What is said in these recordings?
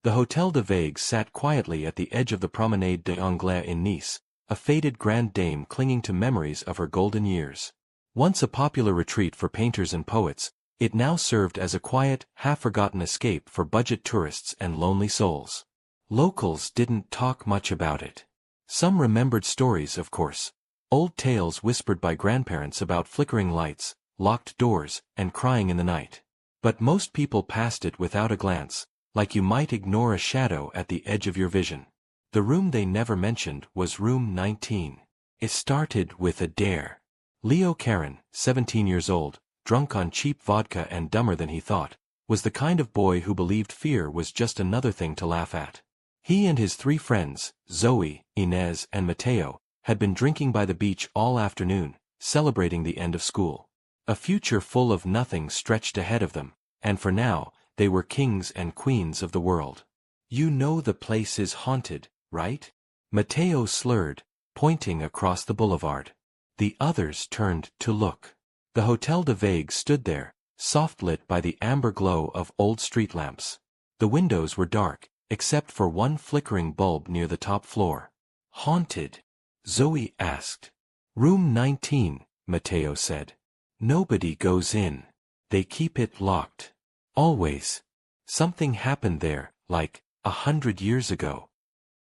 The Hôtel de Vagues sat quietly at the edge of the Promenade des Anglais in Nice, a faded grande dame clinging to memories of her golden years. Once a popular retreat for painters and poets, it now served as a quiet, half-forgotten escape for budget tourists and lonely souls. Locals didn't talk much about it. Some remembered stories, of course. Old tales whispered by grandparents about flickering lights, locked doors, and crying in the night. But most people passed it without a glance, like you might ignore a shadow at the edge of your vision. The room they never mentioned was room 19. It started with a dare. Leo Caron, 17 years old, drunk on cheap vodka and dumber than he thought, was the kind of boy who believed fear was just another thing to laugh at. He and his 3 friends, Zoe, Inez, and Mateo, had been drinking by the beach all afternoon, celebrating the end of school. A future full of nothing stretched ahead of them, and for now, they were kings and queens of the world. "You know the place is haunted, right?" Mateo slurred, pointing across the boulevard. The others turned to look. The Hôtel de Vagues stood there, soft lit by the amber glow of old street lamps. The windows were dark, except for one flickering bulb near the top floor. "Haunted?" Zoe asked. "Room 19, Mateo said. "Nobody goes in. They keep it locked. Always. Something happened there, like 100 years ago."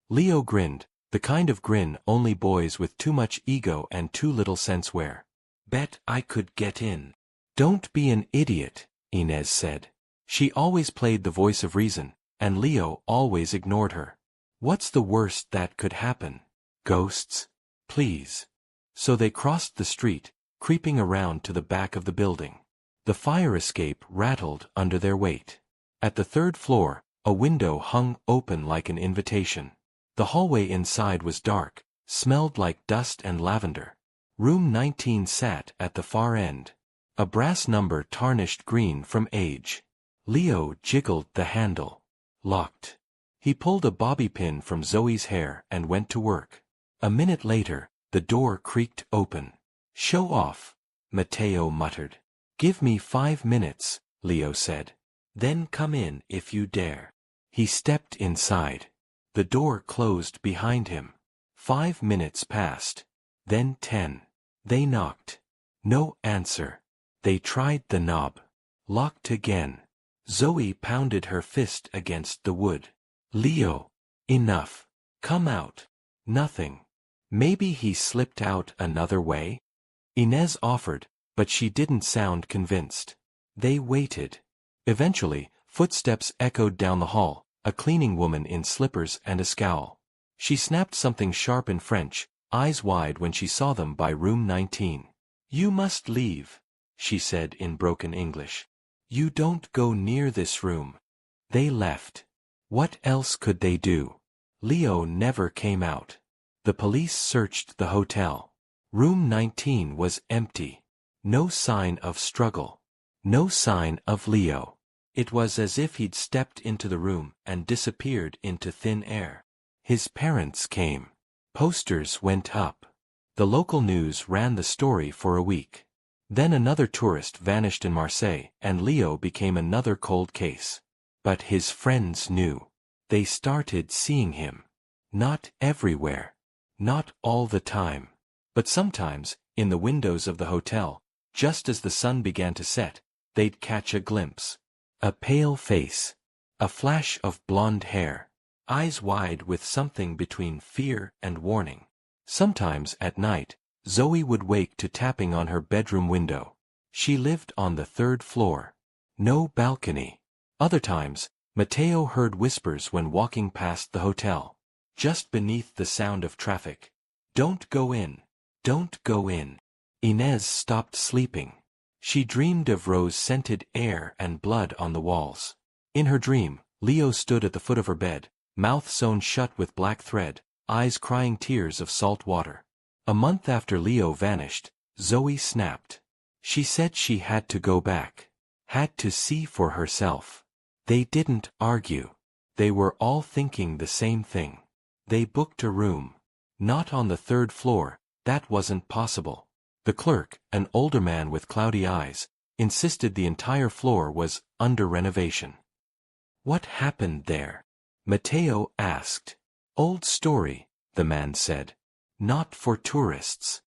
Leo grinned, the kind of grin only boys with too much ego and too little sense wear. "Bet I could get in." "Don't be an idiot," Inez said. She always played the voice of reason, and Leo always ignored her. "What's the worst that could happen? Ghosts? Please." So they crossed the street, creeping around to the back of the building. The fire escape rattled under their weight. At the 3rd floor, a window hung open like an invitation. The hallway inside was dark, smelled like dust and lavender. Room 19 sat at the far end. A brass number tarnished green from age. Leo jiggled the handle. Locked. He pulled a bobby pin from Zoe's hair and went to work. A minute later, the door creaked open. "Show off," Mateo muttered. "Give me 5 minutes, Leo said. "Then come in if you dare." He stepped inside. The door closed behind him. 5 minutes passed. Then 10. They knocked. No answer. They tried the knob. Locked again. Zoe pounded her fist against the wood. "Leo! Enough. Come out." Nothing. Maybe he slipped out another way? Inez offered, but she didn't sound convinced. They waited. Eventually, footsteps echoed down the hall, a cleaning woman in slippers and a scowl. She snapped something sharp in French, eyes wide when she saw them by room 19. "You must leave," she said in broken English. "You don't go near this room." They left. What else could they do? Leo never came out. The police searched the hotel. Room 19 was empty. No sign of struggle. No sign of Leo. It was as if he'd stepped into the room and disappeared into thin air. His parents came. Posters went up. The local news ran the story for a week. Then another tourist vanished in Marseille, and Leo became another cold case. But his friends knew. They started seeing him. Not everywhere. Not all the time. But sometimes, in the windows of the hotel, just as the sun began to set, they'd catch a glimpse. A pale face. A flash of blonde hair. Eyes wide with something between fear and warning. Sometimes at night, Zoe would wake to tapping on her bedroom window. She lived on the 3rd floor. No balcony. Other times, Mateo heard whispers when walking past the hotel. Just beneath the sound of traffic. "Don't go in. Don't go in." Inez stopped sleeping. She dreamed of rose-scented air and blood on the walls. In her dream, Leo stood at the foot of her bed, mouth sewn shut with black thread, eyes crying tears of salt water. A month after Leo vanished, Zoe snapped. She said she had to go back. Had to see for herself. They didn't argue. They were all thinking the same thing. They booked a room. Not on the 3rd floor, that wasn't possible. The clerk, an older man with cloudy eyes, insisted the entire floor was under renovation. What happened there? Mateo asked. Old story, the man said. Not for tourists.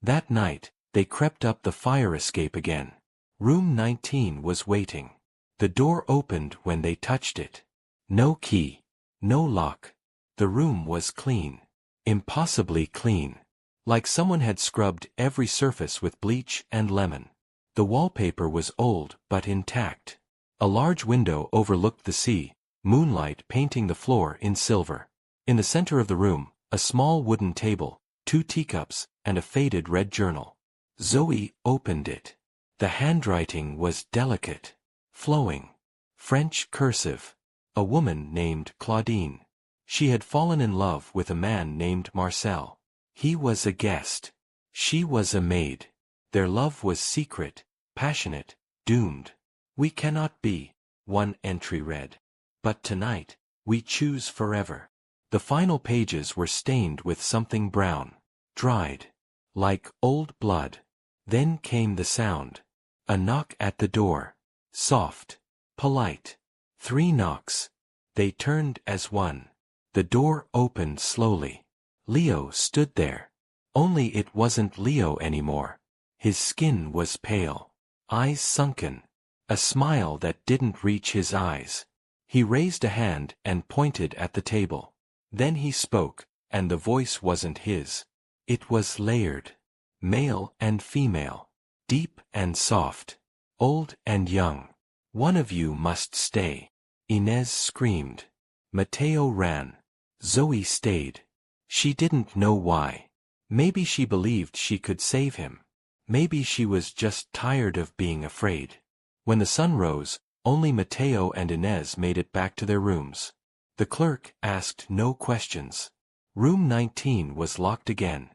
That night, they crept up the fire escape again. Room 19 was waiting. The door opened when they touched it. No key. No lock. The room was clean. Impossibly clean. Like someone had scrubbed every surface with bleach and lemon. The wallpaper was old but intact. A large window overlooked the sea, moonlight painting the floor in silver. In the center of the room, a small wooden table, 2 teacups, and a faded red journal. Zoe opened it. The handwriting was delicate, flowing. French cursive. A woman named Claudine. She had fallen in love with a man named Marcel. He was a guest. She was a maid. Their love was secret, passionate, doomed. We cannot be, one entry read. But tonight, we choose forever. The final pages were stained with something brown. Dried. Like old blood. Then came the sound. A knock at the door. Soft. Polite. 3 knocks. They turned as one. The door opened slowly. Leo stood there. Only it wasn't Leo anymore. His skin was pale. Eyes sunken. A smile that didn't reach his eyes. He raised a hand and pointed at the table. Then he spoke, and the voice wasn't his. It was layered. Male and female. Deep and soft. Old and young. One of you must stay. Inez screamed. Mateo ran. Zoe stayed. She didn't know why. Maybe she believed she could save him. Maybe she was just tired of being afraid. When the sun rose, only Mateo and Inez made it back to their rooms. The clerk asked no questions. Room 19 was locked again.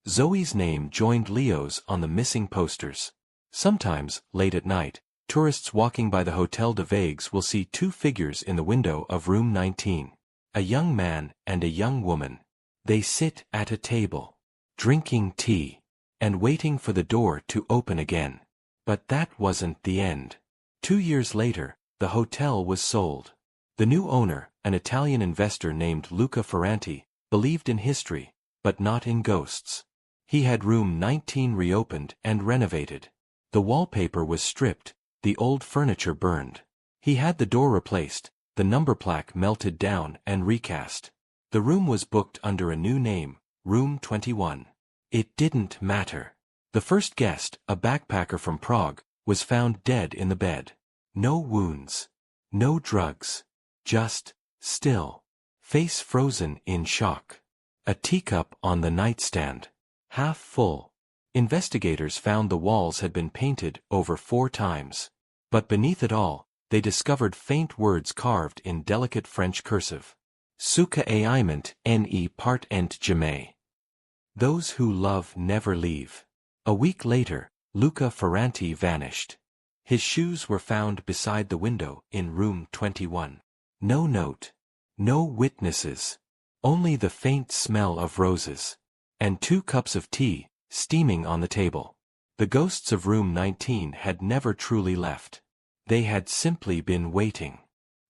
Zoe's name joined Leo's on the missing posters. Sometimes, late at night, tourists walking by the Hotel de Vagues will see 2 figures in the window of room 19. A young man and a young woman. They sit at a table, drinking tea, and waiting for the door to open again. But that wasn't the end. 2 years later, the hotel was sold. The new owner, an Italian investor named Luca Ferranti, believed in history, but not in ghosts. He had room 19 reopened and renovated. The wallpaper was stripped, the old furniture burned. He had the door replaced, the number plaque melted down and recast. The room was booked under a new name, Room 21. It didn't matter. The first guest, a backpacker from Prague, was found dead in the bed. No wounds. No drugs. Just still. Face frozen in shock. A teacup on the nightstand. Half full. Investigators found the walls had been painted over 4 times. But beneath it all, they discovered faint words carved in delicate French cursive. Suka aiment ne part ent jamais. Those who love never leave. A week later, Luca Ferranti vanished. His shoes were found beside the window in room 21. No note. No witnesses. Only the faint smell of roses. And 2 cups of tea, steaming on the table. The ghosts of room 19 had never truly left. They had simply been waiting.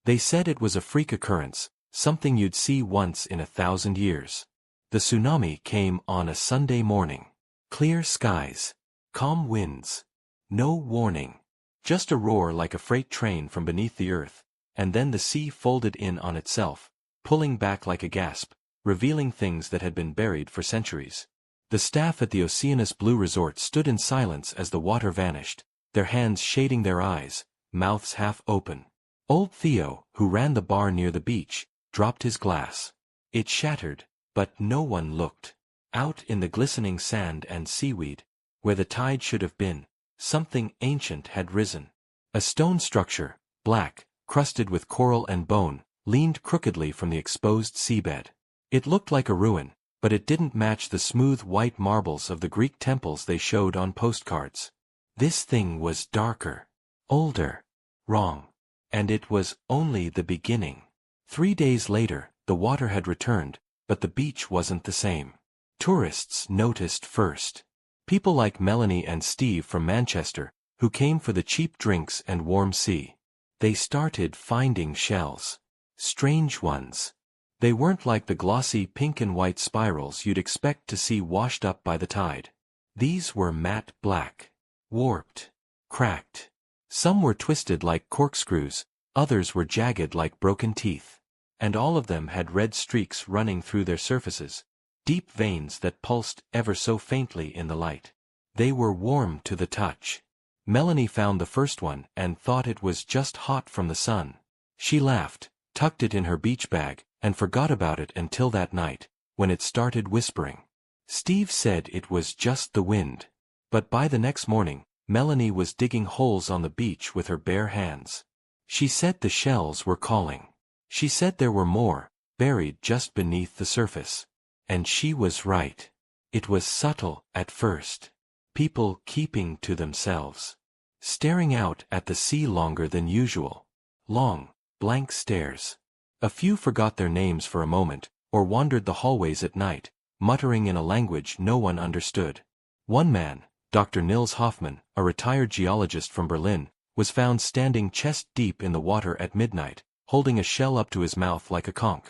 They said it was a freak occurrence, something you'd see once in 1,000 years. The tsunami came on a Sunday morning. Clear skies. Calm winds. No warning. Just a roar like a freight train from beneath the earth, and then the sea folded in on itself, pulling back like a gasp, revealing things that had been buried for centuries. The staff at the Oceanus Blue Resort stood in silence as the water vanished, their hands shading their eyes, mouths half open. Old Theo, who ran the bar near the beach, dropped his glass. It shattered, but no one looked. Out in the glistening sand and seaweed, where the tide should have been, something ancient had risen. A stone structure, black, crusted with coral and bone, leaned crookedly from the exposed seabed. It looked like a ruin, but it didn't match the smooth white marbles of the Greek temples they showed on postcards. This thing was darker, older, wrong. And it was only the beginning. 3 days later, the water had returned, but the beach wasn't the same. Tourists noticed first. People like Melanie and Steve from Manchester, who came for the cheap drinks and warm sea. They started finding shells. Strange ones. They weren't like the glossy pink and white spirals you'd expect to see washed up by the tide. These were matte black. Warped. Cracked. Some were twisted like corkscrews, others were jagged like broken teeth. And all of them had red streaks running through their surfaces, deep veins that pulsed ever so faintly in the light. They were warm to the touch. Melanie found the first one and thought it was just hot from the sun. She laughed, tucked it in her beach bag, and forgot about it until that night, when it started whispering. Steve said it was just the wind. But by the next morning, Melanie was digging holes on the beach with her bare hands. She said the shells were calling. She said there were more, buried just beneath the surface. And she was right. It was subtle at first. People keeping to themselves. Staring out at the sea longer than usual. Long, blank stares. A few forgot their names for a moment, or wandered the hallways at night, muttering in a language no one understood. One man, Dr. Nils Hoffman, a retired geologist from Berlin, was found standing chest-deep in the water at midnight, holding a shell up to his mouth like a conch.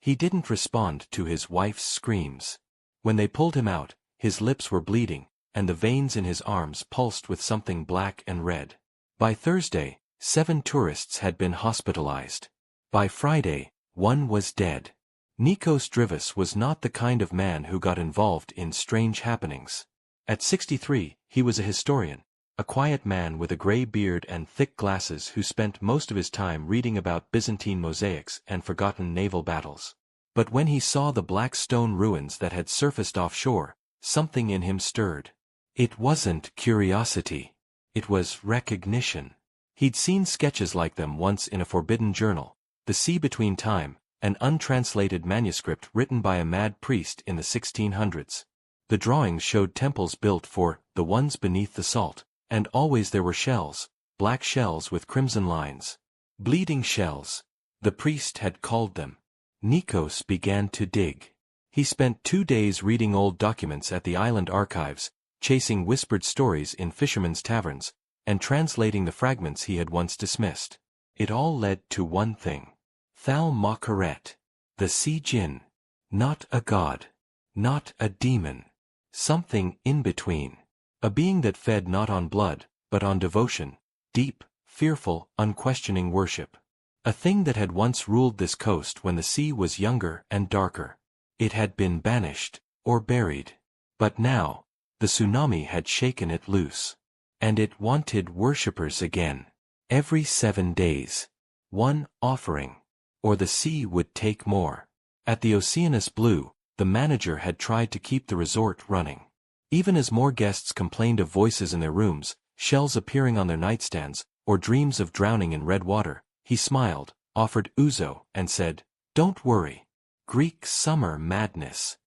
He didn't respond to his wife's screams. When they pulled him out, his lips were bleeding, and the veins in his arms pulsed with something black and red. By Thursday, 7 tourists had been hospitalized. By Friday, 1 was dead. Nikos Drivas was not the kind of man who got involved in strange happenings. At 63, he was a historian, a quiet man with a gray beard and thick glasses who spent most of his time reading about Byzantine mosaics and forgotten naval battles. But when he saw the black stone ruins that had surfaced offshore, something in him stirred. It wasn't curiosity. It was recognition. He'd seen sketches like them once in a forbidden journal, The Sea Between Time, an untranslated manuscript written by a mad priest in the 1600s. The drawings showed temples built for the ones beneath the salt, and always there were shells, black shells with crimson lines. Bleeding shells. The priest had called them. Nikos began to dig. He spent 2 days reading old documents at the island archives, chasing whispered stories in fishermen's taverns, and translating the fragments he had once dismissed. It all led to one thing. Thal Macheret. The sea djinn. Not a god. Not a demon. Something in between. A being that fed not on blood, but on devotion, deep, fearful, unquestioning worship. A thing that had once ruled this coast when the sea was younger and darker. It had been banished, or buried. But now, the tsunami had shaken it loose. And it wanted worshippers again. Every 7 days. 1 offering. Or the sea would take more. At the Oceanus Blue, the manager had tried to keep the resort running. Even as more guests complained of voices in their rooms, shells appearing on their nightstands, or dreams of drowning in red water, he smiled, offered ouzo, and said, "Don't worry. Greek summer madness."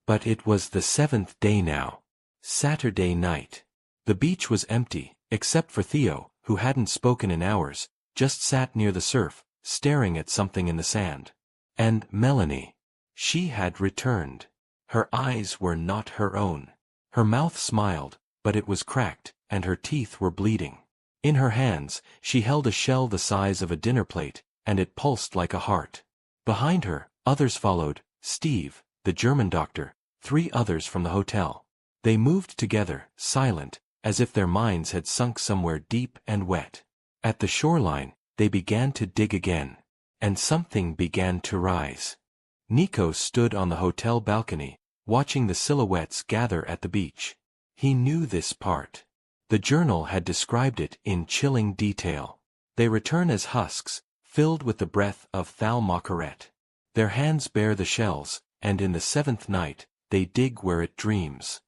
But it was the 7th day now. Saturday night. The beach was empty, except for Theo, who hadn't spoken in hours, just sat near the surf, staring at something in the sand. And Melanie. She had returned. Her eyes were not her own. Her mouth smiled, but it was cracked, and her teeth were bleeding. In her hands, she held a shell the size of a dinner plate, and it pulsed like a heart. Behind her, others followed, Steve, the German doctor, 3 others from the hotel. They moved together, silent, as if their minds had sunk somewhere deep and wet. At the shoreline, they began to dig again. And something began to rise. Nikos stood on the hotel balcony, watching the silhouettes gather at the beach. He knew this part. The journal had described it in chilling detail. They return as husks, filled with the breath of Thal Macheret. Their hands bear the shells, and in the 7th night, they dig where it dreams.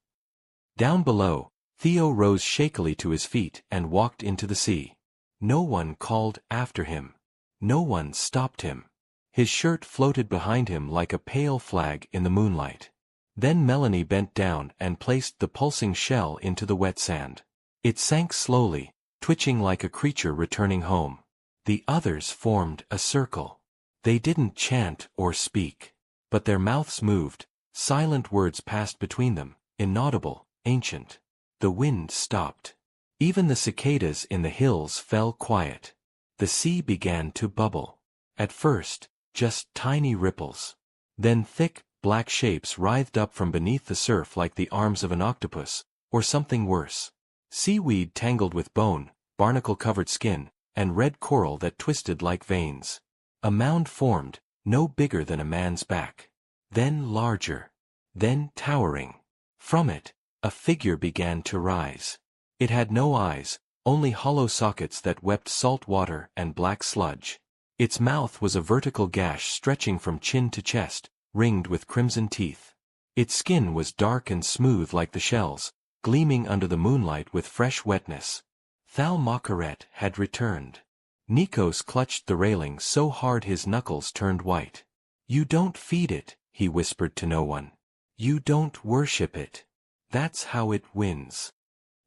Down below, Theo rose shakily to his feet and walked into the sea. No one called after him. No one stopped him. His shirt floated behind him like a pale flag in the moonlight. Then Melanie bent down and placed the pulsing shell into the wet sand. It sank slowly, twitching like a creature returning home. The others formed a circle. They didn't chant or speak. But their mouths moved, silent words passed between them, inaudible, ancient. The wind stopped. Even the cicadas in the hills fell quiet. The sea began to bubble. At first, just tiny ripples. Then thick, black shapes writhed up from beneath the surf like the arms of an octopus, or something worse. Seaweed tangled with bone, barnacle-covered skin, and red coral that twisted like veins. A mound formed, no bigger than a man's back. Then larger. Then towering. From it, a figure began to rise. It had no eyes, only hollow sockets that wept salt water and black sludge. Its mouth was a vertical gash stretching from chin to chest, ringed with crimson teeth. Its skin was dark and smooth like the shells, gleaming under the moonlight with fresh wetness. Thalmakaret had returned. Nikos clutched the railing so hard his knuckles turned white. "You don't feed it," he whispered to no one. "You don't worship it. That's how it wins."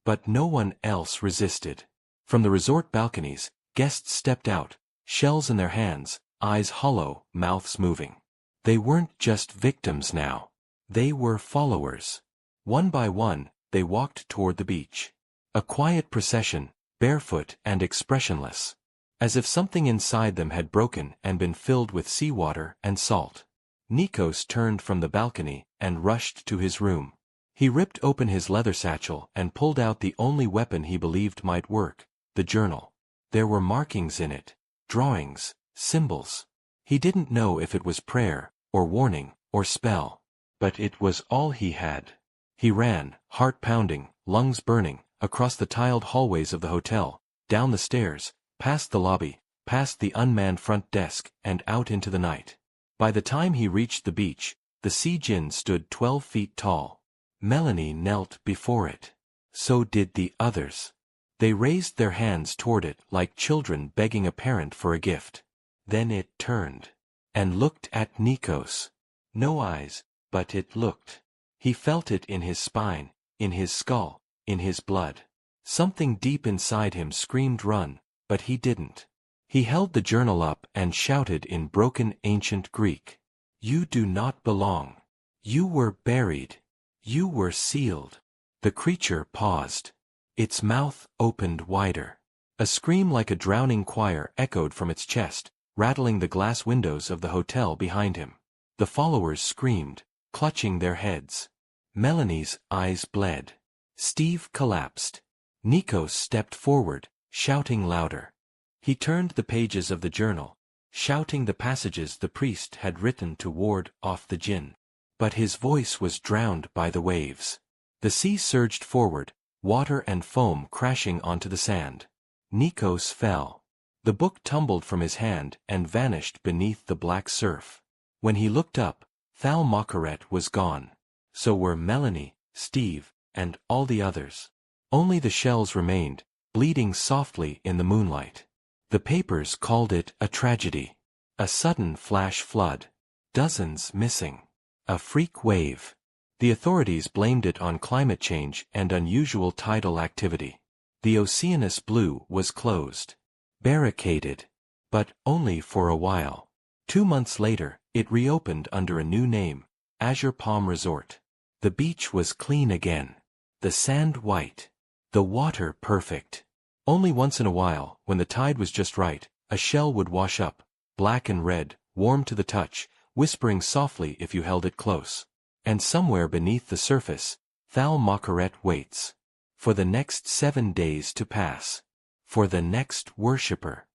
But no one else resisted. From the resort balconies, guests stepped out, shells in their hands, eyes hollow, mouths moving. They weren't just victims now. They were followers. One by one, they walked toward the beach. A quiet procession, barefoot and expressionless. As if something inside them had broken and been filled with seawater and salt. Nikos turned from the balcony and rushed to his room. He ripped open his leather satchel and pulled out the only weapon he believed might work, the journal. There were markings in it, drawings, symbols. He didn't know if it was prayer, or warning, or spell. But it was all he had. He ran, heart pounding, lungs burning, across the tiled hallways of the hotel, down the stairs, past the lobby, past the unmanned front desk, and out into the night. By the time he reached the beach, the sea djinn stood 12 feet tall. Melanie knelt before it. So did the others. They raised their hands toward it like children begging a parent for a gift. Then it turned. And looked at Nikos. No eyes, but it looked. He felt it in his spine, in his skull, in his blood. Something deep inside him screamed run, but he didn't. He held the journal up and shouted in broken ancient Greek. "You do not belong. You were buried. You were sealed." The creature paused. Its mouth opened wider. A scream like a drowning choir echoed from its chest, rattling the glass windows of the hotel behind him. The followers screamed, clutching their heads. Melanie's eyes bled. Steve collapsed. Nikos stepped forward, shouting louder. He turned the pages of the journal, shouting the passages the priest had written to ward off the djinn. But his voice was drowned by the waves. The sea surged forward, water and foam crashing onto the sand. Nikos fell. The book tumbled from his hand and vanished beneath the black surf. When he looked up, Thalmakaret was gone. So were Melanie, Steve, and all the others. Only the shells remained, bleeding softly in the moonlight. The papers called it a tragedy. A sudden flash flood. Dozens missing. A freak wave. The authorities blamed it on climate change and unusual tidal activity. The Oceanus Blue was closed. Barricaded. But only for a while. 2 months later, it reopened under a new name, Azure Palm Resort. The beach was clean again. The sand white. The water perfect. Only once in a while, when the tide was just right, a shell would wash up, black and red, warm to the touch, whispering softly if you held it close. And somewhere beneath the surface, Thalmakaret waits. For the next 7 days to pass. For the next worshipper.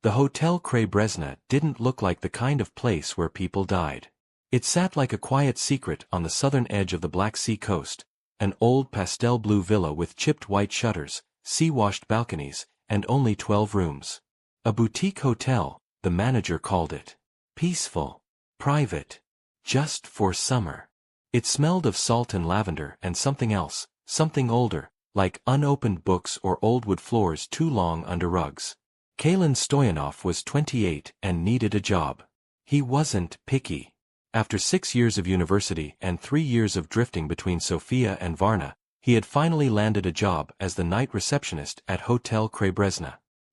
The Hotel Crave didn't look like the kind of place where people died. It sat like a quiet secret on the southern edge of the Black Sea coast, an old pastel blue villa with chipped white shutters, sea-washed balconies, and only 12 rooms. A boutique hotel, the manager called it. Peaceful. Private. Just for summer. It smelled of salt and lavender and something else, something older, like unopened books or old wood floors too long under rugs. Kalin Stoyanov was 28 and needed a job. He wasn't picky. After 6 years of university and 3 years of drifting between Sofia and Varna, he had finally landed a job as the night receptionist at Hotel Crave.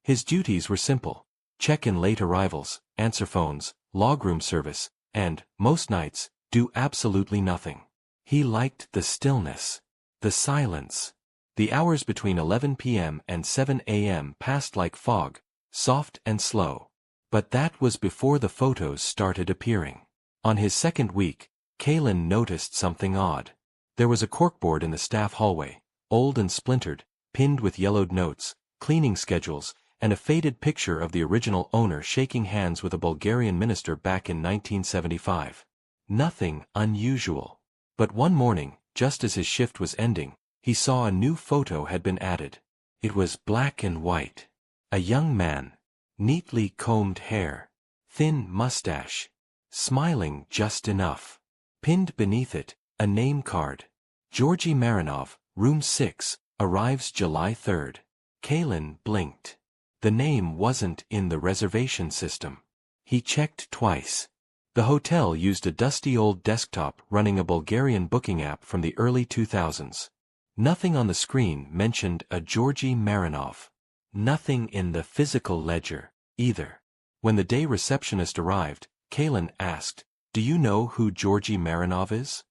His duties were simple. Check in late arrivals, answer phones, log room service, and, most nights, do absolutely nothing. He liked the stillness. The silence. The hours between 11 p.m. and 7 a.m. passed like fog, soft and slow. But that was before the photos started appearing. On his second week, Kalen noticed something odd. There was a corkboard in the staff hallway, old and splintered, pinned with yellowed notes, cleaning schedules, and a faded picture of the original owner shaking hands with a Bulgarian minister back in 1975. Nothing unusual. But one morning, just as his shift was ending, he saw a new photo had been added. It was black and white. A young man. Neatly combed hair. Thin mustache. Smiling just enough. Pinned beneath it, a name card. Georgy Marinov, Room 6, arrives July 3rd. Kalen blinked. The name wasn't in the reservation system. He checked twice. The hotel used a dusty old desktop running a Bulgarian booking app from the early 2000s. Nothing on the screen mentioned a Georgy Marinov. Nothing in the physical ledger, either. When the day receptionist arrived, Kalen asked, "Do you know who Georgy Marinov is?"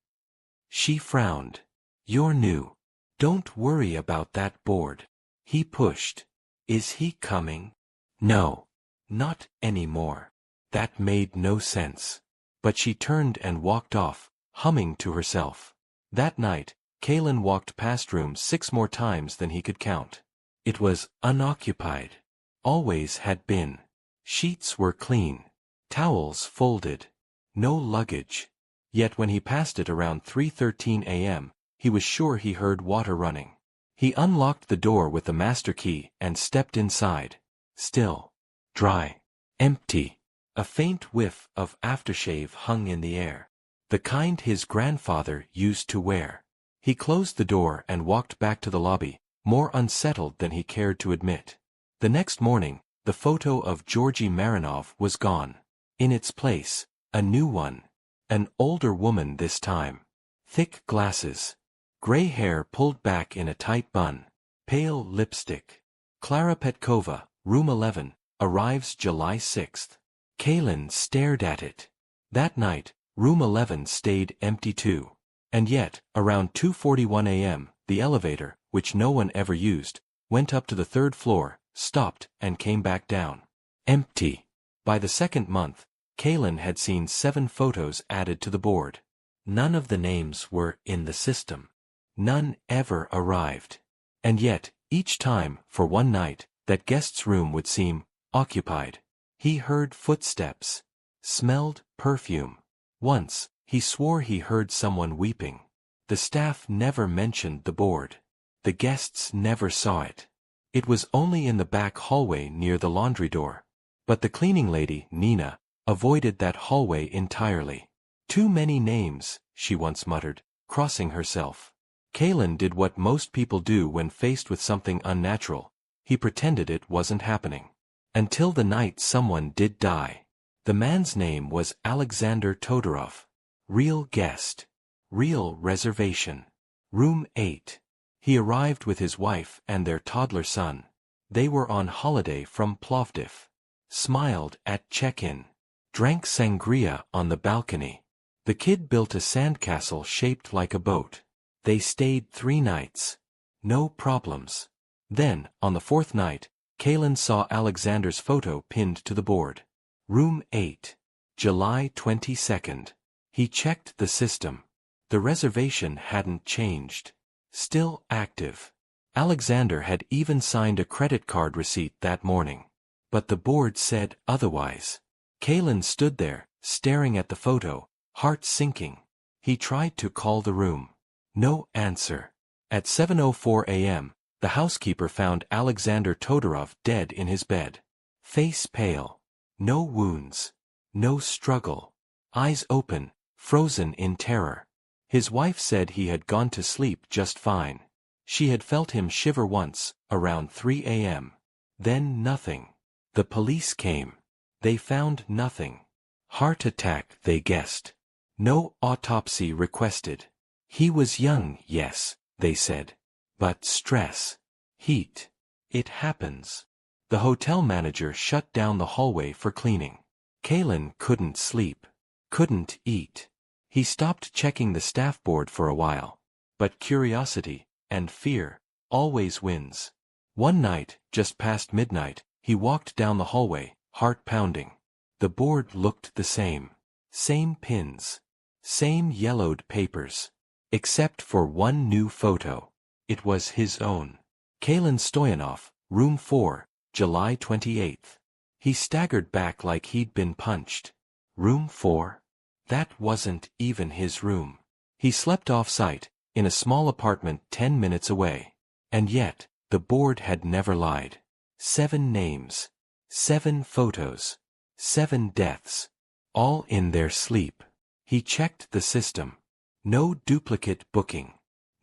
She frowned. "You're new. Don't worry about that board." He pushed. "Is he coming?" "No. Not anymore." That made no sense. But she turned and walked off, humming to herself. That night, Kalen walked past room 6 more times than he could count. It was unoccupied. Always had been. Sheets were clean. Towels folded. No luggage. Yet when he passed it around 3:13 a.m., he was sure he heard water running. He unlocked the door with the master key and stepped inside. Still. Dry. Empty. A faint whiff of aftershave hung in the air. The kind his grandfather used to wear. He closed the door and walked back to the lobby, more unsettled than he cared to admit. The next morning, the photo of Georgy Marinov was gone. In its place, a new one. An older woman this time. Thick glasses. Gray hair pulled back in a tight bun. Pale lipstick. Clara Petkova, Room 11, arrives July 6th. Kalen stared at it. That night, Room 11 stayed empty too. And yet, around 2:41 a.m., the elevator, which no one ever used, went up to the 3rd floor, stopped, and came back down. Empty. By the second month, Kalen had seen 7 photos added to the board. None of the names were in the system. None ever arrived. And yet, each time, for one night, that guest's room would seem occupied. He heard footsteps. Smelled perfume. Once, he swore he heard someone weeping. The staff never mentioned the board. The guests never saw it. It was only in the back hallway near the laundry door. But the cleaning lady, Nina, avoided that hallway entirely. "Too many names," she once muttered, crossing herself. Kalen did what most people do when faced with something unnatural. He pretended it wasn't happening. Until the night someone did die. The man's name was Alexander Todorov. Real guest. Real reservation. Room 8. He arrived with his wife and their toddler son. They were on holiday from Plovdiv. Smiled at check-in. Drank sangria on the balcony. The kid built a sandcastle shaped like a boat. They stayed 3 nights. No problems. Then, on the 4th night, Kalen saw Alexander's photo pinned to the board. Room 8. July 22nd. He checked the system. The reservation hadn't changed. Still active. Alexander had even signed a credit card receipt that morning. But the board said otherwise. Kalen stood there, staring at the photo, heart sinking. He tried to call the room. No answer. At 7:04 a.m., the housekeeper found Alexander Todorov dead in his bed. Face pale. No wounds. No struggle. Eyes open, frozen in terror. His wife said he had gone to sleep just fine. She had felt him shiver once, around 3 a.m. Then nothing. The police came. They found nothing. Heart attack, they guessed. No autopsy requested. He was young, yes, they said. But stress. Heat. It happens. The hotel manager shut down the hallway for cleaning. Kalen couldn't sleep. Couldn't eat. He stopped checking the staff board for a while. But curiosity, and fear, always wins. One night, just past midnight, he walked down the hallway, heart pounding. The board looked the same. Same pins. Same yellowed papers. Except for one new photo. It was his own. Kalin Stoyanov, Room 4, July 28th. He staggered back like he'd been punched. Room 4? That wasn't even his room. He slept off-site, in a small apartment 10 minutes away. And yet, the board had never lied. 7 names. 7 photos. 7 deaths. All in their sleep. He checked the system. No duplicate booking.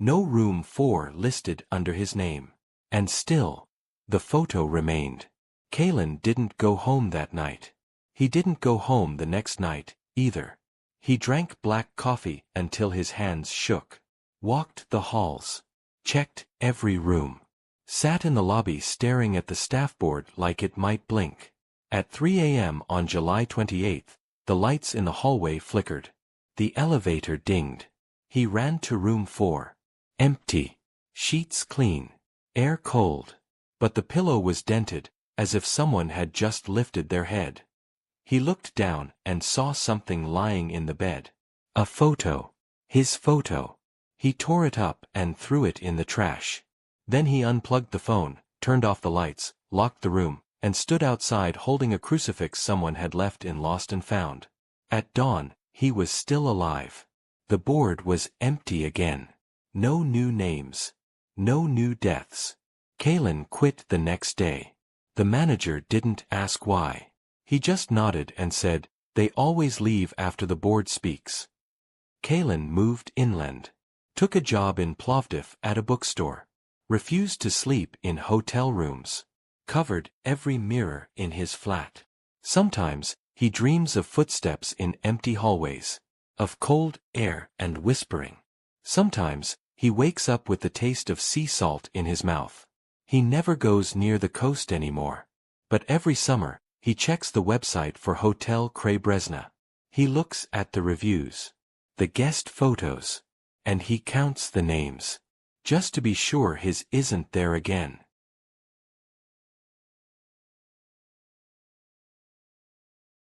No room 4 listed under his name. And still, the photo remained. Kalin didn't go home that night. He didn't go home the next night, either. He drank black coffee until his hands shook. Walked the halls. Checked every room. Sat in the lobby staring at the staff board like it might blink. At 3 a.m. on July 28th, the lights in the hallway flickered. The elevator dinged. He ran to room 4. Empty. Sheets clean. Air cold. But the pillow was dented, as if someone had just lifted their head. He looked down and saw something lying in the bed. A photo. His photo. He tore it up and threw it in the trash. Then he unplugged the phone, turned off the lights, locked the room, and stood outside holding a crucifix someone had left in Lost and Found. At dawn, he was still alive. The board was empty again. No new names. No new deaths. Kalin quit the next day. The manager didn't ask why. He just nodded and said, "They always leave after the board speaks." Kalin moved inland. Took a job in Plovdiv at a bookstore. Refused to sleep in hotel rooms. Covered every mirror in his flat. Sometimes, he dreams of footsteps in empty hallways. Of cold air and whispering. Sometimes, he wakes up with the taste of sea salt in his mouth. He never goes near the coast anymore. But every summer, he checks the website for Hotel Crave. He looks at the reviews. The guest photos. And he counts the names. Just to be sure his isn't there again.